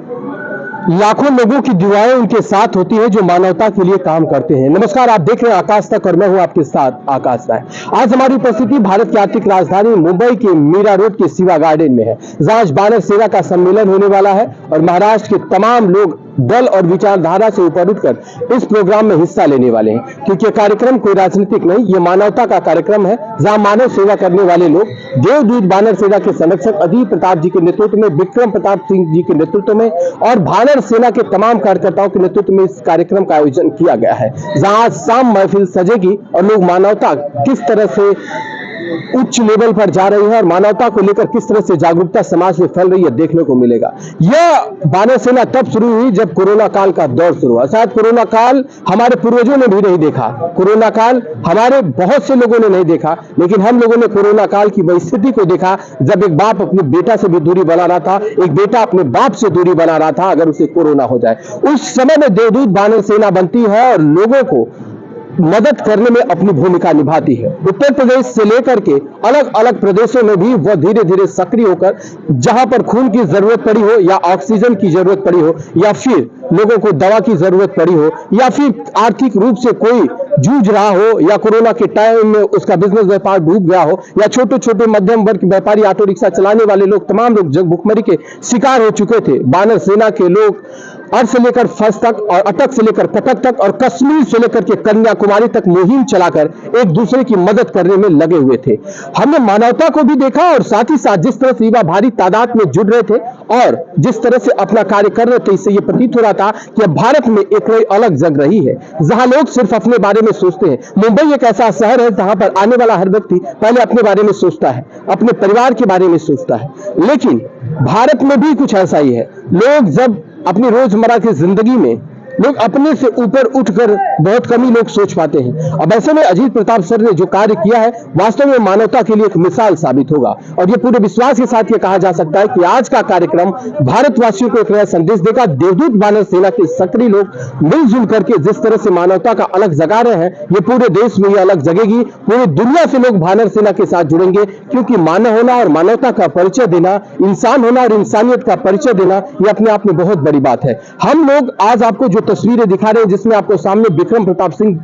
लाखों लोगों की दुआएं उनके साथ होती है जो मानवता के लिए काम करते हैं। नमस्कार, आप देख रहे हैं आकाश तक और मैं हूं आपके साथ आकाश राय। आज हमारी उपस्थिति भारत की आर्थिक राजधानी मुंबई के मीरा रोड के शिवा गार्डन में है, जहां आज बानर सेना का सम्मेलन होने वाला है और महाराष्ट्र के तमाम लोग दल और विचारधारा से ऊपर उठकर इस प्रोग्राम में हिस्सा लेने वाले हैं, क्योंकि यह कार्यक्रम कोई राजनीतिक नहीं, ये मानवता का कार्यक्रम है, जहां मानव सेवा करने वाले लोग देवदूत बानर सेना के संरक्षक अजीत प्रताप जी के नेतृत्व में, विक्रम प्रताप सिंह जी के नेतृत्व में और बानर सेना के तमाम कार्यकर्ताओं के नेतृत्व में इस कार्यक्रम का आयोजन किया गया है, जहां आज शाम महफिल सजेगी और लोग मानवता किस तरह से उच्च लेवल पर जा रही है और मानवता को लेकर किस तरह से जागरूकता समाज में फैल रही है देखने को मिलेगा। यह बानर सेना तब शुरू हुई जब कोरोना काल का दौर शुरू हुआ। शायद कोरोना काल हमारे पूर्वजों ने भी नहीं देखा, कोरोना काल हमारे बहुत से लोगों ने नहीं देखा, लेकिन हम लोगों ने कोरोना काल की वही स्थिति को देखा जब एक बाप अपने बेटा से भी दूरी बना रहा था, एक बेटा अपने बाप से दूरी बना रहा था अगर उसे कोरोना हो जाए। उस समय में देवदूत बानर सेना बनती है और लोगों को मदद करने में अपनी भूमिका निभाती है। उत्तर प्रदेश से लेकर के अलग अलग प्रदेशों में भी वह धीरे धीरे सक्रिय होकर जहां पर खून की जरूरत पड़ी हो या ऑक्सीजन की जरूरत पड़ी हो या फिर लोगों को दवा की जरूरत पड़ी हो या फिर आर्थिक रूप से कोई जूझ रहा हो या कोरोना के टाइम में उसका बिजनेस व्यापार डूब गया हो या छोटे छोटे मध्यम वर्ग के व्यापारी, ऑटो रिक्शा चलाने वाले लोग, तमाम लोग जब भुखमरी के शिकार हो चुके थे, बानर सेना के लोग अर्थ से लेकर फर्स्ट तक और अटक से लेकर कटक तक और कश्मीर से लेकर के कन्याकुमारी तक मुहिम चलाकर एक दूसरे की मदद करने में लगे हुए थे। हमने मानवता को भी देखा और साथ ही साथ जिस तरह से युवा भारी तादाद में जुड़ रहे थे और जिस तरह से अपना कार्य कर रहे थे, इससे यह प्रतीत हो रहा था कि अब भारत में एक नई अलग जग रही है जहां लोग सिर्फ अपने बारे में सोचते हैं। मुंबई एक ऐसा शहर है जहां पर आने वाला हर व्यक्ति पहले अपने बारे में सोचता है, अपने परिवार के बारे में सोचता है, लेकिन भारत में भी कुछ ऐसा ही है। लोग जब अपनी रोजमर्रा की जिंदगी में लोग अपने से ऊपर उठकर बहुत कम ही लोग सोच पाते हैं। अब ऐसे में अजीत प्रताप सर ने जो कार्य किया है वास्तव में मानवता के लिए एक मिसाल साबित होगा और ये पूरे विश्वास के साथ ये कहा जा सकता है कि आज का कार्यक्रम भारतवासियों को एक नया संदेश देगा। देवदूत बानर सेना के सक्रिय लोग मिलजुल करके जिस तरह से मानवता का अलग जगा रहे हैं, ये पूरे देश में ये अलग जगेगी, पूरी दुनिया से लोग बानर सेना के साथ जुड़ेंगे, क्योंकि मानव होना और मानवता का परिचय देना, इंसान होना और इंसानियत का परिचय देना, ये अपने आप में बहुत बड़ी बात है। हम लोग आज आपको जो तस्वीरें दिखा रहे हैं जिसमें आपको सामने विक्रम प्रताप सिंह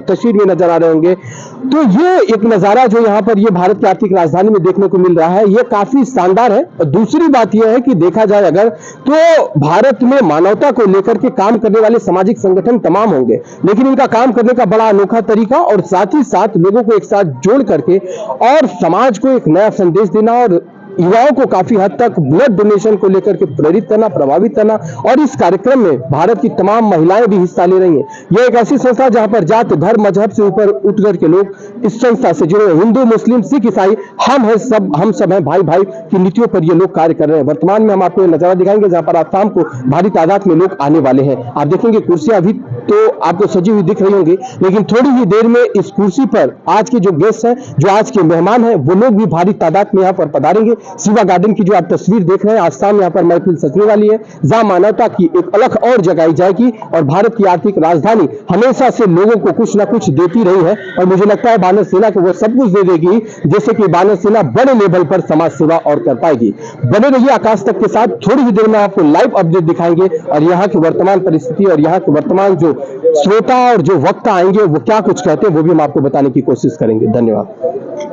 तस्वीर में नजर आ रहे होंगे, तो ये एक नजारा जो यहाँ पर ये भारत की आर्थिक राजधानी में देखने को मिल रहा है, ये काफी शानदार है। और दूसरी बात यह है कि देखा जाए अगर तो भारत में मानवता को लेकर के काम करने वाले सामाजिक संगठन तमाम होंगे, लेकिन इनका काम करने का बड़ा अनोखा तरीका और साथ ही साथ लोगों को एक साथ जोड़ करके और समाज को एक नया संदेश देना और युवाओं को काफी हद तक ब्लड डोनेशन को लेकर के प्रेरित करना, प्रभावित करना। और इस कार्यक्रम में भारत की तमाम महिलाएं भी हिस्सा ले रही हैं। यह एक ऐसी संस्था जहां पर जात धर्म मजहब से ऊपर उठ करके लोग इस संस्था से जुड़े, हिंदू मुस्लिम सिख ईसाई हम सब हैं भाई भाई की नीतियों पर ये लोग कार्य कर रहे हैं। वर्तमान में हम आपको नजारा दिखाएंगे जहां पर आज शाम को भारी तादाद में लोग आने वाले हैं। आप देखेंगे कुर्सियां अभी तो आपको सजी हुई दिख रही होंगी, लेकिन थोड़ी ही देर में इस कुर्सी पर आज के जो गेस्ट हैं, जो आज के मेहमान हैं, वो लोग भी भारी तादाद में यहाँ पर पधारेंगे। शिवा गार्डन की जो आप तस्वीर देख रहे हैं, आज शाम यहाँ पर महफिल सजने वाली है जहां मानवता की एक अलग और जगाई जाएगी और भारत की आर्थिक राजधानी हमेशा से लोगों को कुछ ना कुछ देती रही है और मुझे लगता है बानर सेना को वो सब कुछ दे देगी जैसे कि बानर सेना बड़े लेवल पर समाज सेवा और कर पाएगी। बने रहिए आकाश तक के साथ, थोड़ी ही देर में आपको लाइव अपडेट दिखाएंगे और यहाँ की वर्तमान परिस्थिति और यहाँ के वर्तमान जो श्रोता और जो वक्ता आएंगे वो क्या कुछ कहते हैं वो भी हम आपको बताने की कोशिश करेंगे। धन्यवाद।